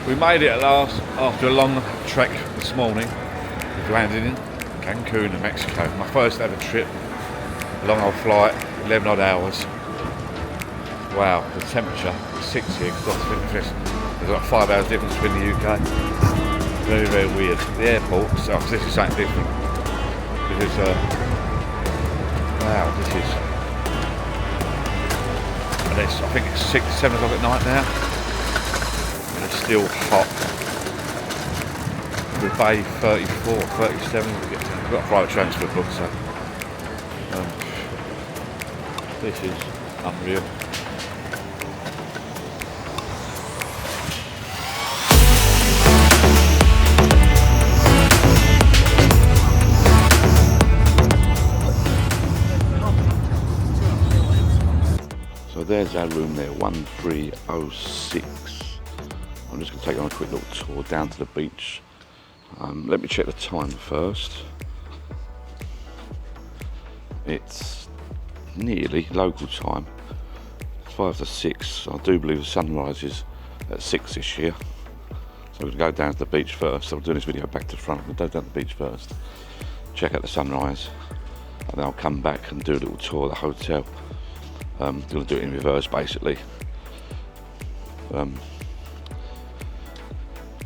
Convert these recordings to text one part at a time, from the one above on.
We made it at last after a long trek this morning. We've landed in Cacun in Mexico. My first ever trip, long old flight, 11 odd hours. Wow, the temperature is 6 here because there's like 5 hours difference between the UK. Very, very weird. The airport, so this is something different. This is, wow, this is, and it's, I think it's 6, 7 o'clock at night now. It's still hot. The bay 34, 37. We've got a private transfer book, so this is unreal. So there's our room there, 1306. I'm just going to take on a quick little tour down to the beach. Let me check the time first. It's nearly local time. It's 5 to 6. I do believe the sunrise is at 6ish here. So we're going to go down to the beach first. I'm doing this video back to front. We'll go down to the beach first, check out the sunrise, and then I'll come back and do a little tour of the hotel. I'm going to do it in reverse basically.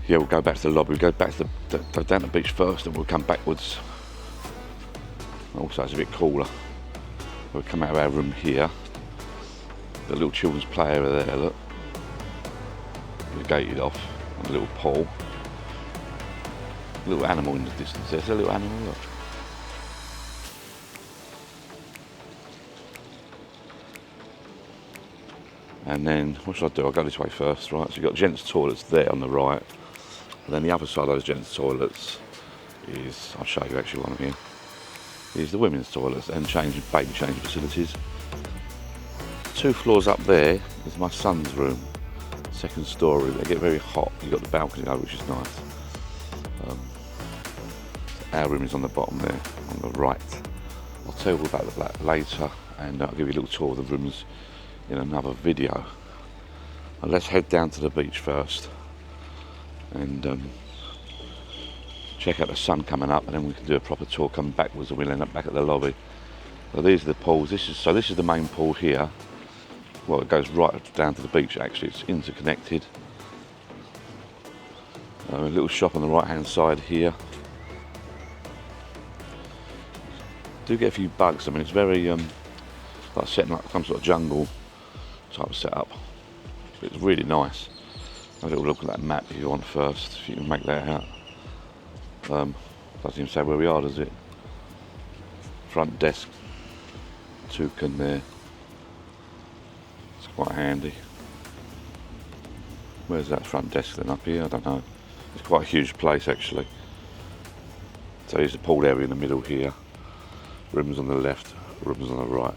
Yeah, we'll go back to the lobby. We'll go back to go down the beach first, and we'll come backwards. Also, it's a bit cooler. We'll come out of our room here. The little children's play area there. Look, we're gated off, and a little pool. A little animal in the distance. There's a little animal. Look. And then what should I do? I'll go this way first, right? So you've got gents' toilets there on the right. And then the other side of those gents' toilets is, I'll show you actually one of them, is the women's toilets and baby change facilities. 2 floors up there is my son's room, 2nd story. They get very hot. You've got the balcony though, which is nice. Our room is on the bottom there, on the right. I'll tell you all about that later, and I'll give you a little tour of the rooms in another video. And let's head down to the beach first and check out the sun coming up, and then we can do a proper tour coming backwards, and we'll end up back at the lobby. So these are the pools. This is the main pool here. Well, it goes right down to the beach actually. It's interconnected. A little shop on the right hand side here. Do get a few bugs. I mean, it's very like setting up some sort of jungle type of setup. But it's really nice. Have a little look at that map if you want first, if you can make that out. Doesn't even say where we are, does it? Front desk, Tucan there. It's quite handy. Where's that front desk then? Up here? I don't know. It's quite a huge place actually. So here's the pool area in the middle here. Rooms on the left, rooms on the right.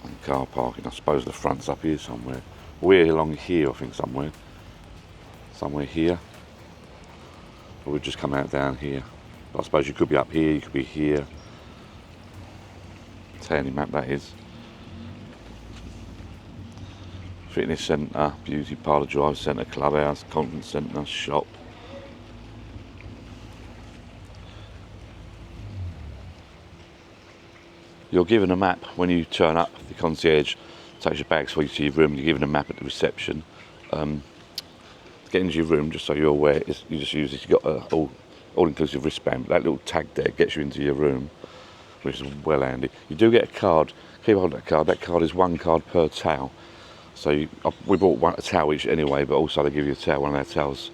And car parking. I suppose the front's up here somewhere. We're along here, I think, somewhere here. Or we've just come out down here. I suppose you could be up here, you could be here. Tiny map that is. Fitness centre, beauty parlour, drive centre, clubhouse, conference centre, shop. You're given a map when you turn up. The concierge takes your bags for you to your room. You're given a map at the reception. To get into your room, just so you're aware, you just use this. You've got an all-inclusive wristband. That little tag there gets you into your room, which is well handy. You do get a card. Keep hold of that card. That card is 1 card per towel. So we bought a towel each anyway, but also they give you a towel, one of their towels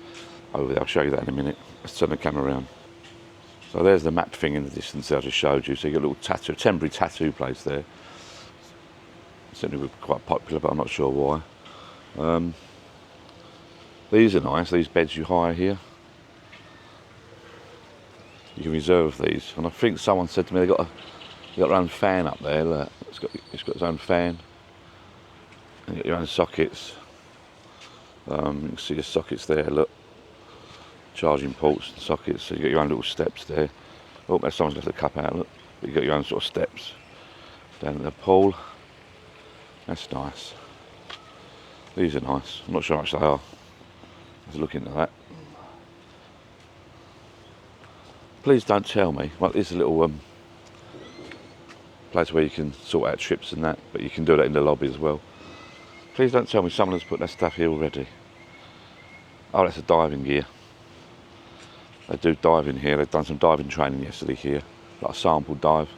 over there. I'll show you that in a minute. Let's turn the camera around. So there's the map thing in the distance that I just showed you. So you've got a little tattoo, temporary tattoo place there. Certainly quite popular, but I'm not sure why. These are nice, these beds you hire here. You can reserve these. And I think someone said to me they've got their own fan up there. Look, it's got its own fan. And you got your own sockets. You can see the sockets there, look. Charging ports and sockets, so you got your own little steps there. Oh, there's someone's left the cup out, look. But you got your own sort of steps down at the pool. That's nice. These are nice. I'm not sure how much they are. Let's look into that. Please don't tell me. Well, it's a little place where you can sort out trips and that, but you can do that in the lobby as well. Please don't tell me someone has put their stuff here already. Oh, that's a diving gear. They do diving here. They've done some diving training yesterday here, like a sample dive.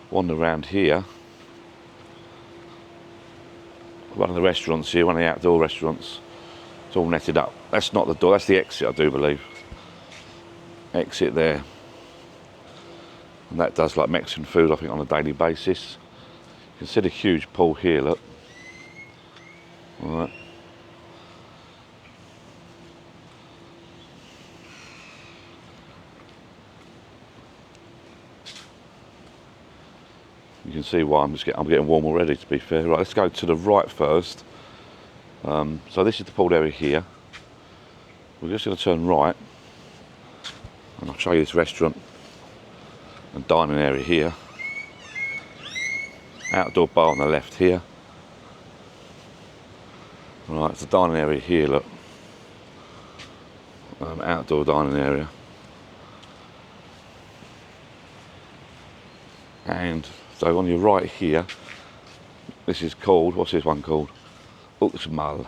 Wander around here. One of the restaurants here, one of the outdoor restaurants. It's all netted up. That's not the door, that's the exit, I do believe. Exit there. And that does like Mexican food, I think, on a daily basis. You can see the huge pool here, look. Alright. You can see why I'm getting warm already, to be fair. Right, let's go to the right first. So this is the pool area here. We're just going to turn right, and I'll show you this restaurant and dining area here. Outdoor bar on the left here. Right, it's the dining area here, look. Outdoor dining area. And so on your right here, this is called, what's this one called? Uxmal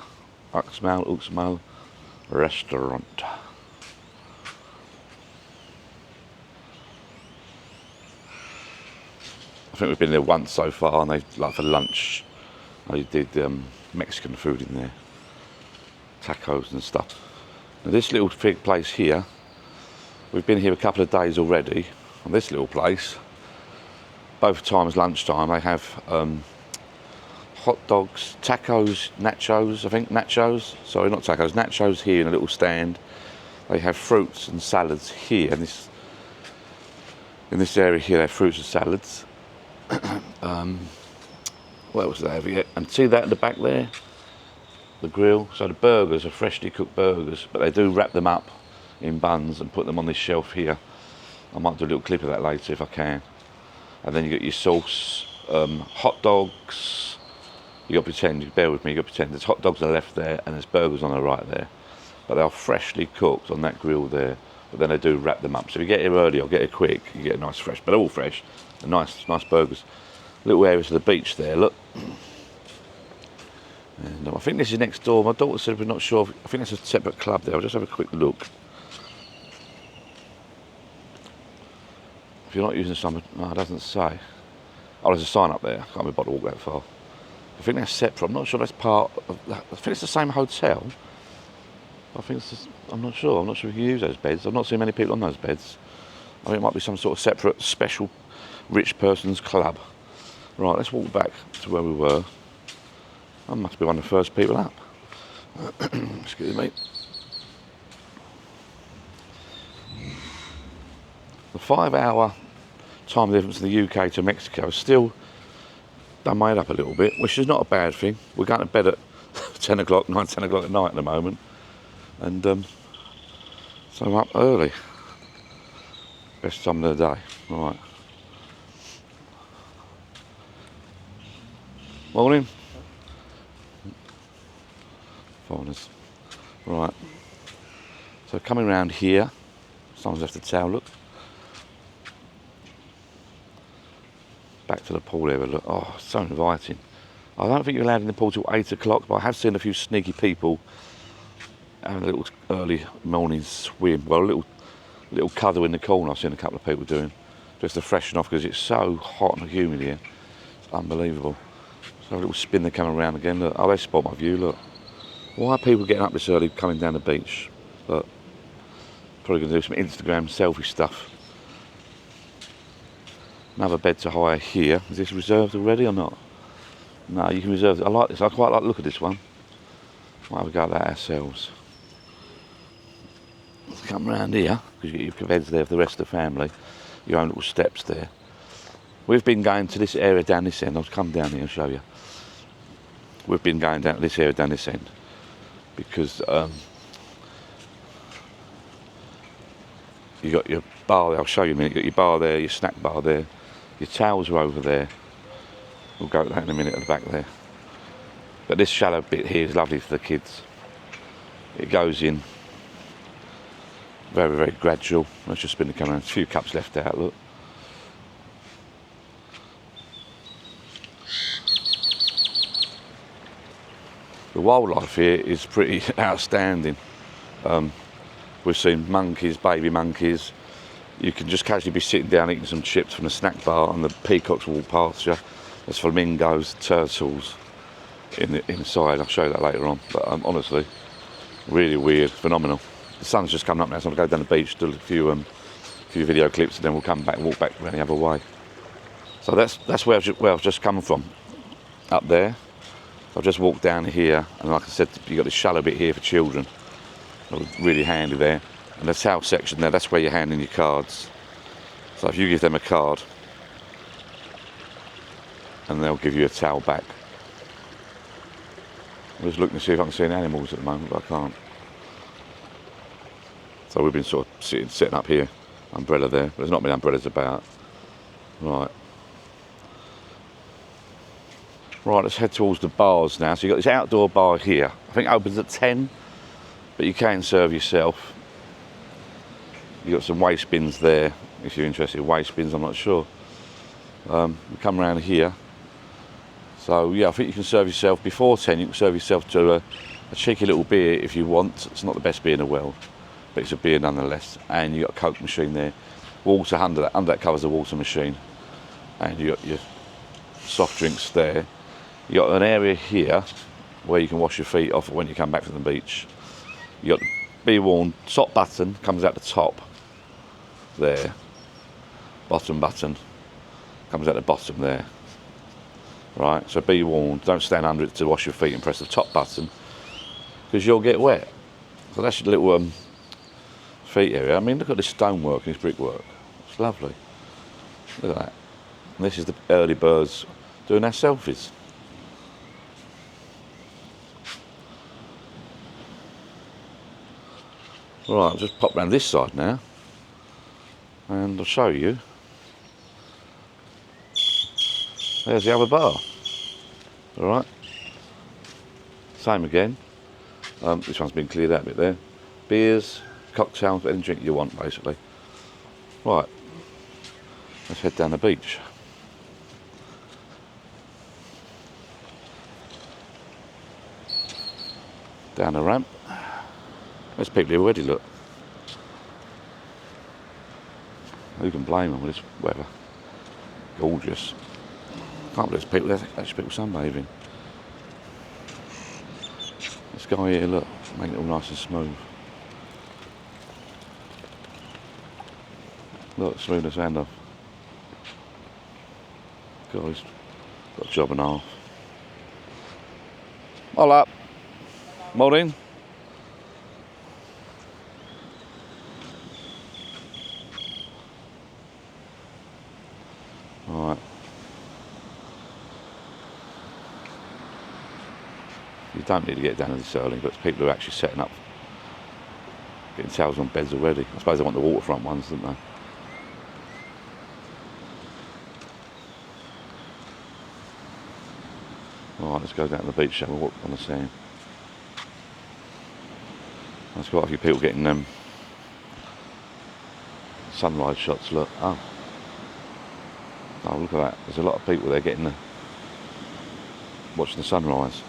Restaurant. I think we've been there once so far, and they, like for lunch, they did Mexican food in there, tacos and stuff. Now this little fig place here, we've been here a couple of days already. On this little place, both times lunchtime, they have hot dogs, tacos, nachos, I think, nachos. Sorry, not tacos, nachos here in a little stand. They have fruits and salads here. In this area here, they have fruits and salads. What else do they have here? And see that in the back there? The grill. So the burgers are freshly cooked burgers, but they do wrap them up in buns and put them on this shelf here. I might do a little clip of that later if I can. And then you get your sauce, hot dogs. You got to pretend, bear with me, you got to pretend there's hot dogs on the left there and there's burgers on the right there. But they're freshly cooked on that grill there. But then they do wrap them up. So if you get here early or get here quick, you get a nice fresh, but they're all fresh. They're nice burgers. Little areas of the beach there, look. And I think this is next door. My daughter said we're not sure. I think it's a separate club there. I'll just have a quick look. If you're not using some, no, it doesn't say. Oh, there's a sign up there. I can't be bothered to walk that far. I think that's separate. I'm not sure that's part of that. I think it's the same hotel. I think it's just, I'm not sure. I'm not sure if you use those beds. I've not seen many people on those beds. I think it might be some sort of separate, special, rich person's club. Right, let's walk back to where we were. I must be one of the first people up. Excuse me. The 5-hour time difference in the UK to Mexico is still done made up a little bit, which is not a bad thing. We're going to bed at 10 o'clock, 10 o'clock at night at the moment. And so I'm up early. Best time of the day. Right. Morning. Foreigners. Right. So coming around here, someone's left the towel, look. Back to the pool area, look. Oh, so inviting. I don't think you're allowed in the pool till 8 o'clock, but I have seen a few sneaky people having a little early morning swim. Well, a little cuddle in the corner I've seen a couple of people doing, just to freshen off because it's so hot and humid here. It's unbelievable. So a little spin they come around again. Look, oh, they spot my view, look. Why are people getting up this early coming down the beach? Look, probably going to do some Instagram selfie stuff. Another bed to hire here. Is this reserved already or not? No, you can reserve it. I like this. I quite like the look of this one. Might have a go at that ourselves. Let's come round here, because you get your beds there for the rest of the family. Your own little steps there. We've been going to this area down this end. I'll come down here and show you. We've been going down to this area down this end because you got your bar there. I'll show you in a minute. You got your bar there, your snack bar there. Your towels are over there. We'll go to that in a minute at the back there. But this shallow bit here is lovely for the kids. It goes in very, very gradual. Let's just spin the camera. There's a few cups left out, look. The wildlife here is pretty outstanding. We've seen monkeys, baby monkeys. You can just casually be sitting down eating some chips from the snack bar and the peacocks walk past you. There's flamingos, turtles inside. I'll show you that later on. But honestly, really weird, phenomenal. The sun's just coming up now, so I'm going to go down the beach, do a few video clips, and then we'll come back and walk back around the other way. So that's where I've just come from, up there. I've just walked down here, and like I said, you've got this shallow bit here for children. Really handy there. And the towel section there, that's where you're handing your cards. So if you give them a card, and they'll give you a towel back. I'm just looking to see if I can see any animals at the moment, but I can't. So we've been sort of setting up here, umbrella there, but there's not many umbrellas about. Right. Right, let's head towards the bars now. So you've got this outdoor bar here. I think it opens at 10, but you can serve yourself. You've got some waste bins there, if you're interested in waste bins, I'm not sure. We come around here. So yeah, I think you can serve yourself before 10. You can serve yourself to a cheeky little beer if you want. It's not the best beer in the world, but it's a beer nonetheless. And you've got a Coke machine there. Water under that covers the water machine. And you've got your soft drinks there. You've got an area here where you can wash your feet off when you come back from the beach. You've got the be warned top button, comes out the top there. Bottom button comes out the bottom there. Right, so be warned, don't stand under it to wash your feet and press the top button, because you'll get wet. So that's your little feet area. I mean, look at this stonework and this brickwork. It's lovely. Look at that. And this is the early birds doing their selfies. Right, I'll just pop round this side now, and I'll show you. There's the other bar. All right. Same again. This one's been cleared out a bit there. Beers, cocktails, any drink you want, basically. Right. Let's head down the beach. Down the ramp. There's people here already, look. Who can blame them with this weather? Gorgeous. Can't believe there's people there. Actually, people sunbathing. This guy here, look, making it all nice and smooth. Look, smooth as hand off. God, he's got a job and a half. Hola. Morning. Alright. You don't need to get down this early, but it's people who are actually setting up, getting towels on beds already. I suppose they want the waterfront ones, don't they? Alright, let's go down to the beach, shall we walk on the sand. There's quite a few people getting sunrise shots, look. Oh, look at that. There's a lot of people there getting watching the sunrise.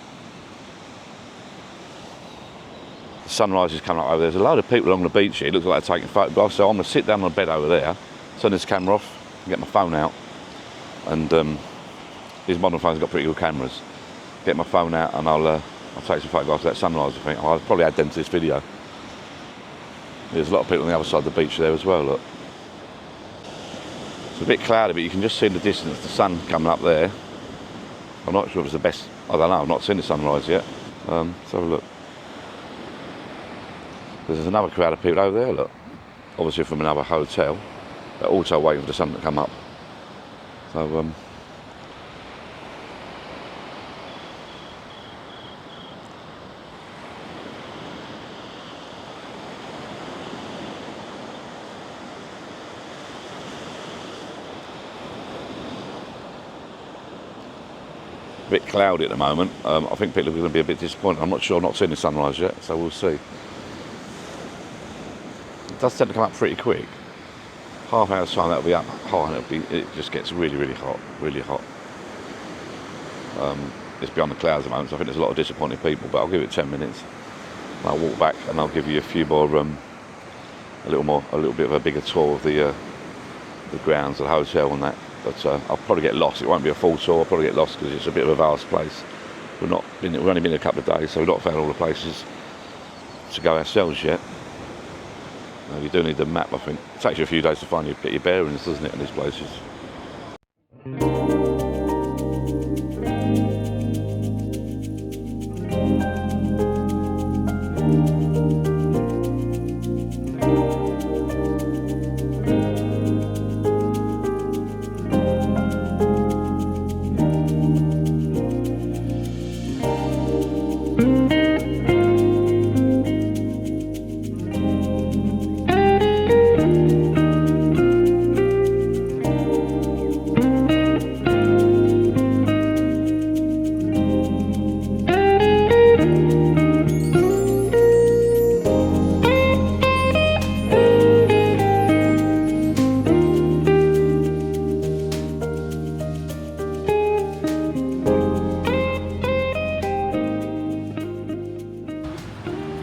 The sunrise is coming up over there. There's a load of people along the beach here. It looks like they're taking photographs. So I'm going to sit down on the bed over there, turn this camera off, and get my phone out. And these modern phones have got pretty good cameras. Get my phone out and I'll take some photographs of that sunrise, I think. I'll probably add them to this video. There's a lot of people on the other side of the beach there as well, look. It's a bit cloudy, but you can just see in the distance the sun coming up there. I'm not sure if it's the best, I don't know, I've not seen the sunrise yet. Let's have a look. There's another crowd of people over there, look. Obviously from another hotel. They're also waiting for the sun to come up. So, bit cloudy at the moment. I think people are going to be a bit disappointed. I'm not sure. I've not seen the sunrise yet, so we'll see. It does tend to come up pretty quick. Half hour's time that'll be up high, and it just gets really, really hot, really hot. It's beyond the clouds at the moment, so I think there's a lot of disappointed people. But I'll give it 10 minutes. And I'll walk back, and I'll give you a few more, a little bit of a bigger tour of the grounds, the hotel, and that. But I'll probably get lost. It won't be a full tour. I'll probably get lost because it's a bit of a vast place. We've only been a couple of days, so we've not found all the places to go ourselves yet. You do need the map, I think. It takes you a few days to get your bearings, doesn't it, in these places?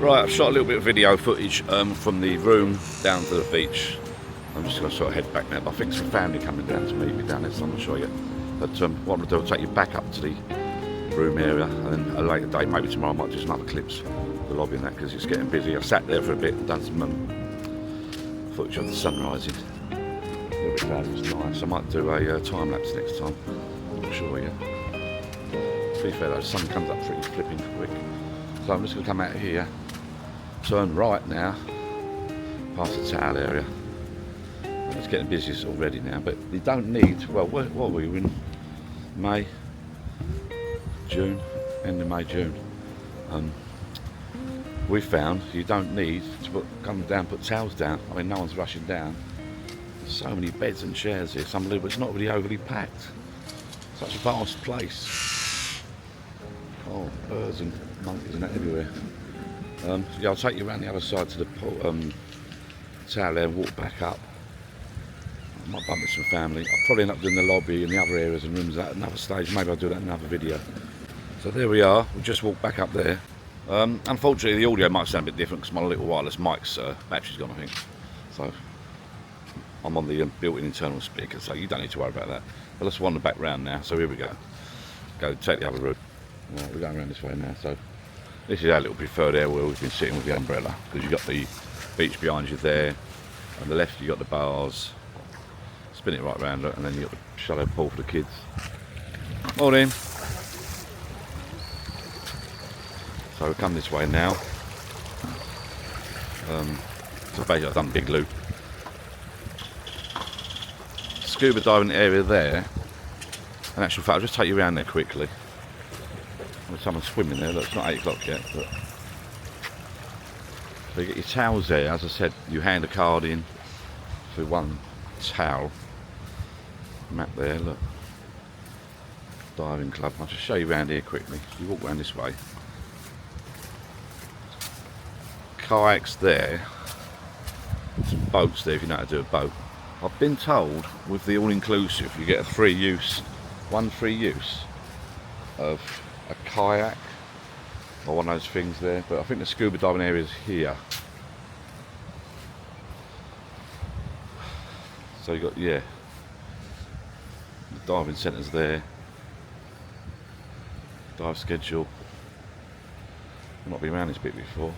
Right, I've shot a little bit of video footage from the room down to the beach. I'm just going to sort of head back now, but I think some family coming down to meet me down there, so I'm not sure yet. But what I'm going to do, I'll take you back up to the room area, and then a later date, maybe tomorrow, I might do some other clips of the lobby and that, because it's getting busy. I've sat there for a bit and done some footage of the sun rising. A little bit cloudy, it's nice. I might do a time lapse next time, I'm not sure yet. To be fair though, the sun comes up pretty flipping quick. So I'm just going to come out here, turn right now, past the towel area. It's getting busy already now, but you don't need, well, what are we in? May, June, end of May, June. We found you don't need to come down, put towels down. I mean, no one's rushing down. There's so many beds and chairs here, it's unbelievable. It's not really overly packed. Such a vast place. Oh, birds and monkeys and that everywhere. Yeah, I'll take you around the other side to the tower there and walk back up. I might bump into some family. I'll probably end up doing the lobby and the other areas and rooms at another stage. Maybe I'll do that in another video. So there we are. We'll just walk back up there. Unfortunately, the audio might sound a bit different because my little wireless mic's battery's gone, I think. So I'm on the built-in internal speaker, so you don't need to worry about that. But let's wander back round now. So here we go. Go take the other route. Right, we're going around this way now. So this is our little preferred area where we've been sitting with the umbrella, because you've got the beach behind you there. On the left you've got the bars. Spin it right round, and then you've got the shallow pool for the kids. Morning. So we've come this way now. So basically I've done a big loop. Scuba diving area there. In actual fact, I'll just take you around there quickly. There's someone swimming there. Look, it's not 8 o'clock yet. But so you get your towels there. As I said, you hand a card in for one towel. Map there, look. Diving club. I'll just show you around here quickly. You walk around this way. Kayaks there. Some boats there if you know how to do a boat. I've been told with the all-inclusive you get a one free use of a kayak or one of those things there, but I think the scuba diving area is here. So you got, yeah, the diving centres there, dive schedule. I've not been around this bit before.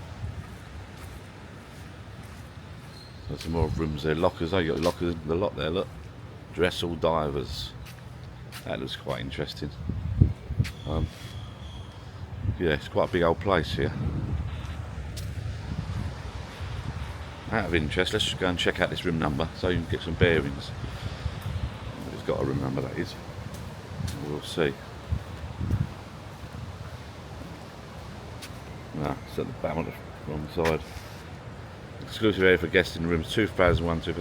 There's some more rooms there, lockers. Oh, you got lockers, the lot there. Look, dress all divers. That looks quite interesting. Yeah, it's quite a big old place here. Out of interest, let's just go and check out this room number so you can get some bearings. It's got a room number, that is. We'll see. No, it's at the bottom on the wrong side. Exclusive area for guests in rooms 2001 to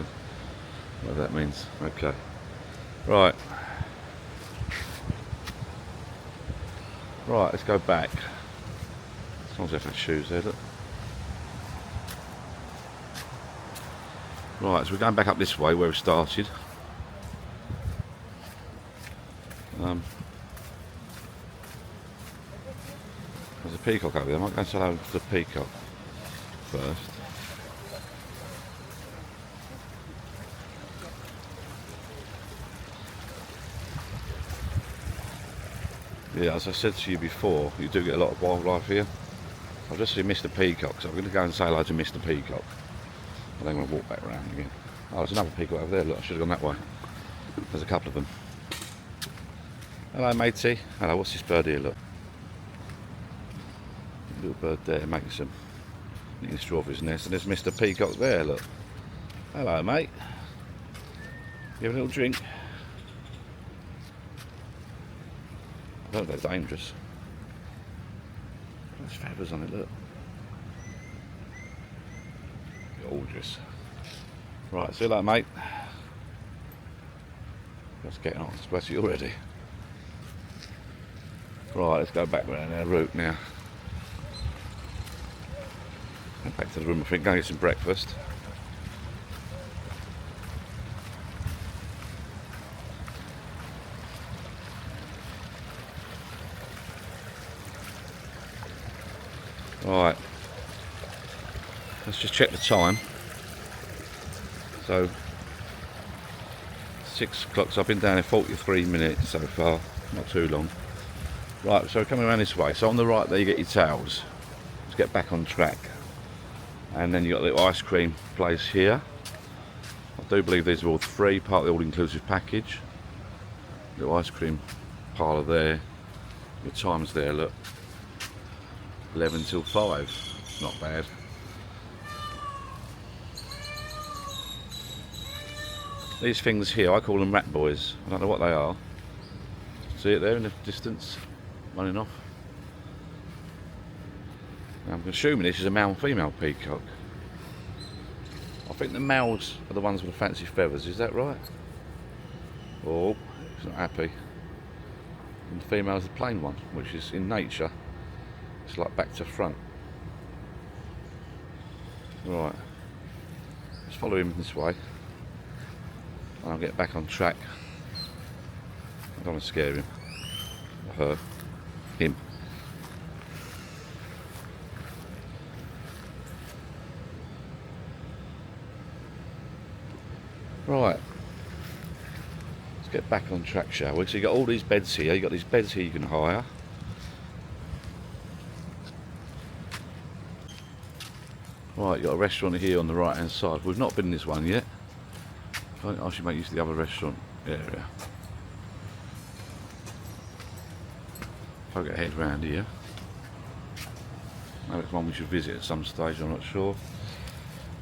whatever that means. Okay. Right. Right, let's go back. As long as I've had shoes there, look. Right, so we're going back up this way where we started. There's a peacock over there. I might go and say hello to the peacock first. Yeah, as I said to you before, you do get a lot of wildlife here. I've just seen Mr. Peacock, so I'm going to go and say hello to Mr. Peacock. And then I'm going to walk back around again. Oh, there's another peacock over there. Look, I should have gone that way. There's a couple of them. Hello, matey. Hello, what's this bird here? Look. Little bird there making some eating straw off his nest. And there's Mr. Peacock there, look. Hello, mate. You have a little drink? I don't know if they're dangerous. There's feathers on it, look. Gorgeous. Right, see you later, mate. Just getting on, sweaty you already. Right, let's go back around our route now. Go back to the room, I think, go get some breakfast. Right, let's just check the time. So 6 o'clock, so I've been down in 43 minutes so far, not too long. Right, so we're coming around this way. So on the right there you get your towels. Let's get back on track. And then you got a little ice cream place here. I do believe these are all free, part of the all-inclusive package. Little ice cream parlour there. Your time's there, look. 11 till 5, not bad. These things here, I call them rat boys. I don't know what they are. See it there in the distance, running off. Now, I'm assuming this is a male and female peacock. I think the males are the ones with the fancy feathers, is that right? Oh, he's not happy. And the female is the plain one, which is in nature. It's like back to front. Right. Let's follow him this way. And I'll get back on track. I don't want to scare him. Or her. Him. Right. Let's get back on track, shall we? So you got all these beds here. You got these beds here you can hire. Right, you've got a restaurant here on the right hand side. We've not been in this one yet. I should make use of the other restaurant area. If I get a head round here. Maybe it's one we should visit at some stage, I'm not sure.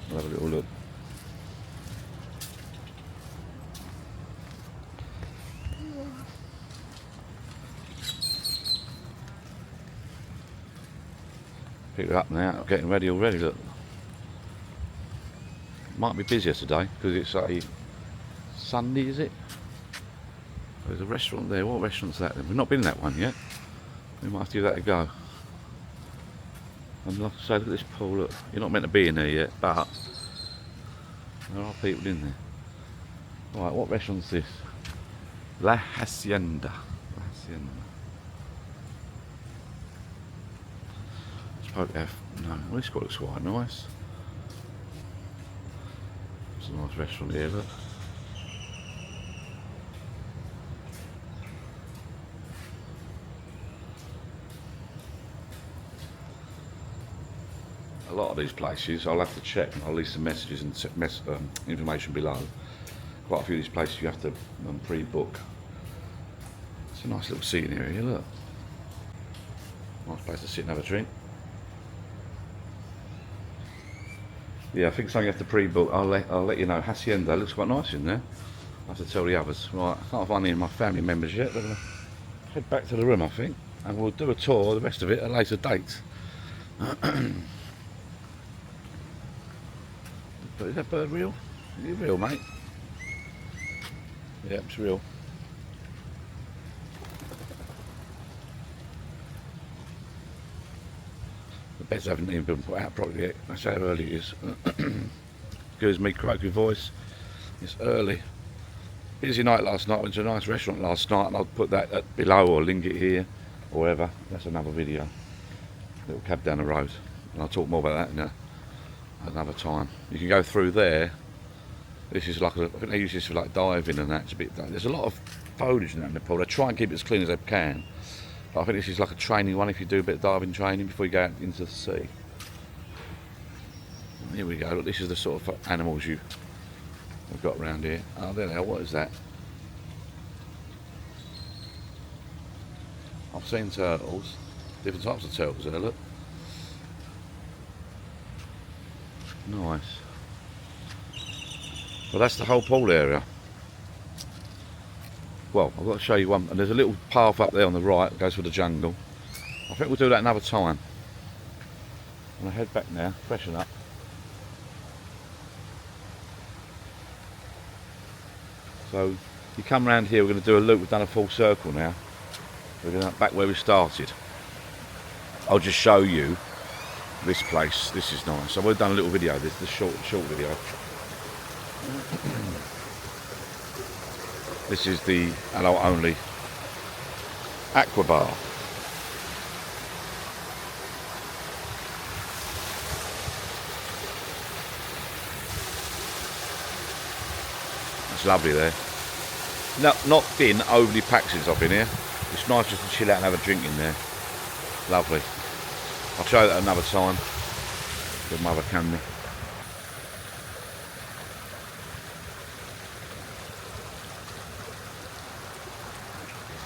We'll have a little look. Pick it up now, getting ready already, look. Might be busier today because it's a Sunday, is it? There's a restaurant there. What restaurant's that then? We've not been in that one yet. We might have to give that a go. And like I say, look at this pool, look. You're not meant to be in there yet, but there are people in there. Right, what restaurant's this? La Hacienda. La Hacienda. Spoke F. No, well, this looks quite nice. It's a nice restaurant here, look. A lot of these places, I'll have to check and I'll leave some messages and information below. Quite a few of these places you have to pre-book. It's a nice little seating area, look. Nice place to sit and have a drink. Yeah, I think something you have to pre-book. I'll let you know. Hacienda looks quite nice in there. I have to tell the others. Right, I can't find any of my family members yet. They're going to head back to the room, I think, and we'll do a tour, the rest of it, at a later date. But is that bird real? Is it real, mate? Yeah, it's real. The beds haven't even been put out properly yet. That's how early it is. Excuse me, croaky voice. It's early. Busy night last night. Went to a nice restaurant last night, and I'll put that below or link it here or wherever. That's another video. Little cab down the road, and I'll talk more about that another time. You can go through there. This is like I think they use this for like diving and that. It's a bit. There's a lot of foliage in the pool. They try and keep it as clean as they can. But I think this is like a training one if you do a bit of diving training before you go out into the sea. Here we go. Look, this is the sort of animals we've got around here. Oh, there they are. What is that? I've seen turtles. Different types of turtles there, look. Nice. Well, that's the whole pool area. Well, I've got to show you one, and there's a little path up there on the right that goes through the jungle. I think we'll do that another time. I'm going to head back now, freshen up. So, you come round here, we're going to do a loop. We've done a full circle now. We're going back where we started. I'll just show you this place. This is nice. So we've done a little video. This is a short video. This is the adult only aqua bar. It's lovely there. No, not been overly packed since I've been here. It's nice just to chill out and have a drink in there. Lovely. I'll show you that another time with my other camera.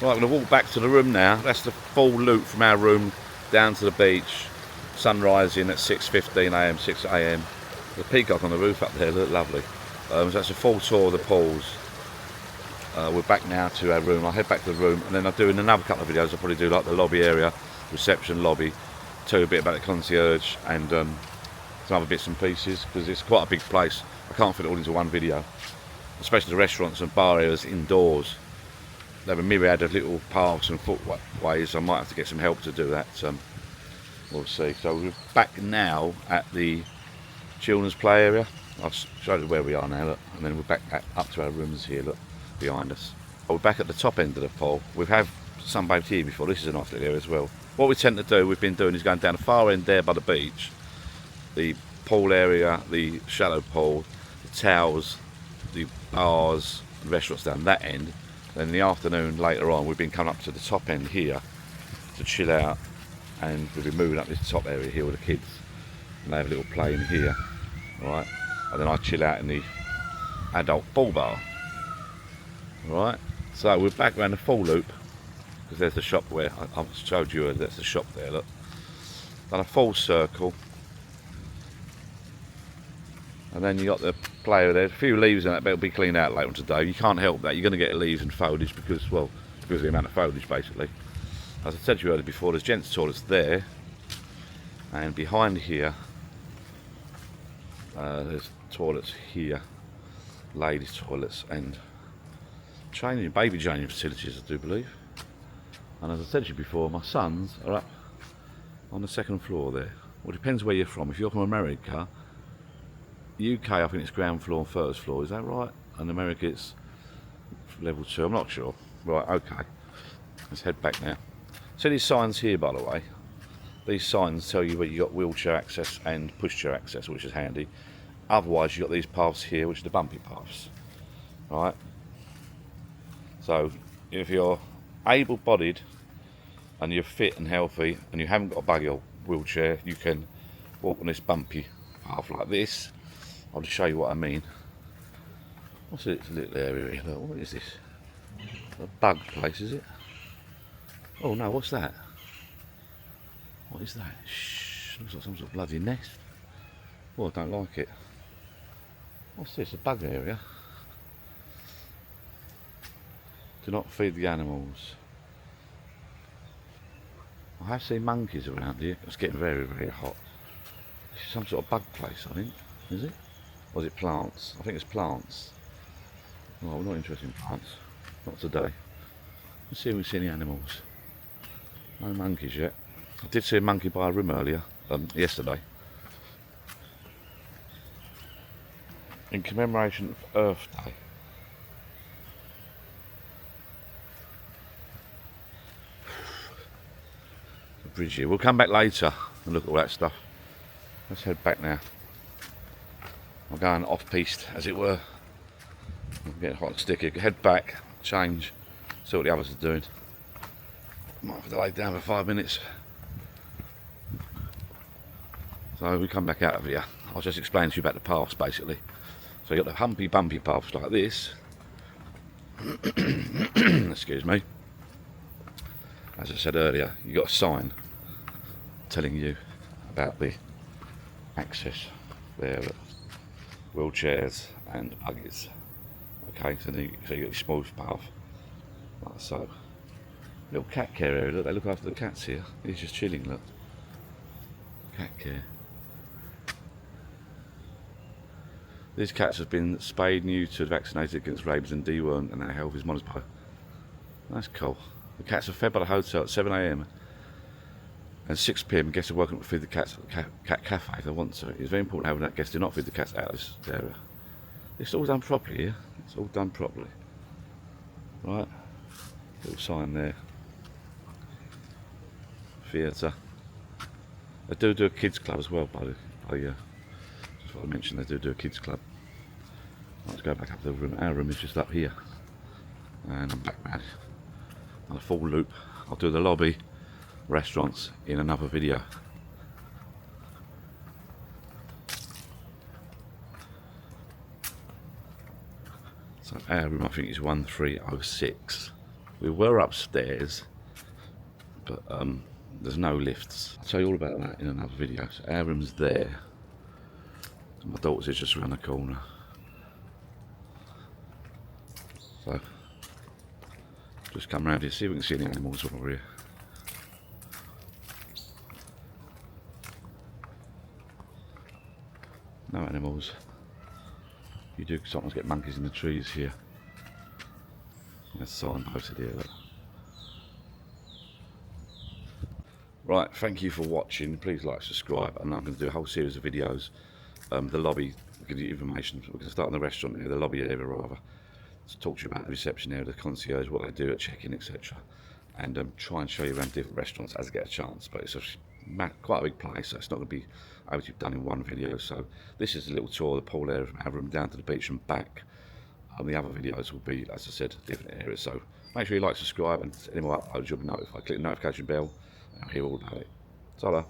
Right, I'm going to walk back to the room now. That's the full loop from our room down to the beach. Sun rising at 6:15 AM, 6 AM. The peacock on the roof up there, look lovely. So that's a full tour of the pools. We're back now to our room. I'll head back to the room, and then I'll do in another couple of videos. I'll probably do like the lobby area, reception lobby, tell you a bit about the concierge and some other bits and pieces, because it's quite a big place. I can't fit it all into one video, especially the restaurants and bar areas indoors. They have a myriad of little paths and footways. I might have to get some help to do that. We'll see. So we're back now at the children's play area. I've showed you where we are now, look, and then we're back up to our rooms here, look, behind us. We're back at the top end of the pool. We've had sunbathed here before. This is a nice little area as well. What we tend to do, we've been doing, is going down the far end there by the beach, the pool area, the shallow pool, the towels, the bars, the restaurants down that end. Then in the afternoon later on, we've been coming up to the top end here to chill out, and we've been moving up this top area here with the kids, and they have a little play in here, right? And then I chill out in the adult pool bar, right? So we're back around the full loop, because there's the shop where I've showed you. That's the shop there. Look, done a full circle, and then you got the player there. A few leaves in that, but it'll be cleaned out later on today. You can't help that. You're going to get leaves and foliage because, well, because of the amount of foliage, basically. As I said to you earlier before, there's gents' toilets there, and behind here, there's toilets here, ladies' toilets, and baby changing facilities, I do believe. And as I said to you before, my sons are up on the second floor there. Well, it depends where you're from. If you're from America, UK, I think it's ground floor and first floor, is that right? And America, it's level 2, I'm not sure. Right, okay. Let's head back now. So these signs here, by the way, these signs tell you where you got wheelchair access and pushchair access, which is handy. Otherwise, you've got these paths here, which are the bumpy paths. Right? So, if you're able-bodied and you're fit and healthy and you haven't got a buggy or wheelchair, you can walk on this bumpy path like this. I'll just show you what I mean. What's this little area here? Look, what is this? A bug place, is it? Oh no, what's that? What is that? Shh, looks like some sort of bloody nest. Oh, I don't like it. What's this? A bug area? Do not feed the animals. I have seen monkeys around here. It's getting very, very hot. This is some sort of bug place, I think. Is it? Or is it plants? I think it's plants. Oh, we're not interested in plants. Not today. Let's see if we see any animals. No monkeys yet. I did see a monkey by a room earlier. yesterday in commemoration of Earth Day. The bridge here. We'll come back later and look at all that stuff. Let's head back now. I'm going off-piste, as it were. I'm getting hot and sticky. Head back, change, see what the others are doing. Might have to lay down for 5 minutes. So we come back out of here. I'll just explain to you about the paths, basically. So you've got the humpy bumpy paths like this. Excuse me. As I said earlier, you've got a sign telling you about the access there, wheelchairs and buggies. Okay, so you got your smooth path, like so. Little cat care area, look, they look after the cats here. He's just chilling, look. Cat care. These cats have been spayed, neutered, vaccinated against rabies and dewormed, and their health is monitored by. That's cool. The cats are fed by the hotel at 7 AM and 6 PM. Guests are welcome to feed the cats at the cat cafe if they want to. It's very important having that guests do not feed the cats out of this area. It's all done properly here. It's all done properly. Right. Little sign there. Theatre. They do a kids club as well, just what I mentioned, they do a kids club. Let's go back up to the room. Our room is just up here. And I'm back round on a full loop. I'll do the lobby, restaurants in another video. So our room, I think, is 1306. We were upstairs, but there's no lifts. I'll tell you all about that in another video. So our room's there. My daughter's is just around the corner. So just come around here, see if we can see any animals while we're here. No animals. You do sometimes get monkeys in the trees here. There's a sign posted here. Look. Right, thank you for watching. Please like, subscribe, and I'm going to do a whole series of videos. The lobby, we'll give you information. We're going to start in the restaurant here, the lobby area rather, to talk to you about the reception area, the concierge, what they do at check-in, etc. And try and show you around different restaurants as I get a chance. But it's quite a big place, so it's not going to be able to be done in one video. So this is a little tour of the pool area from our room down to the beach and back. The other videos will be, as I said, different areas. So make sure you like, subscribe, and any more uploads you'll be notified. Click the notification bell and I'll hear all about it. Ta-da.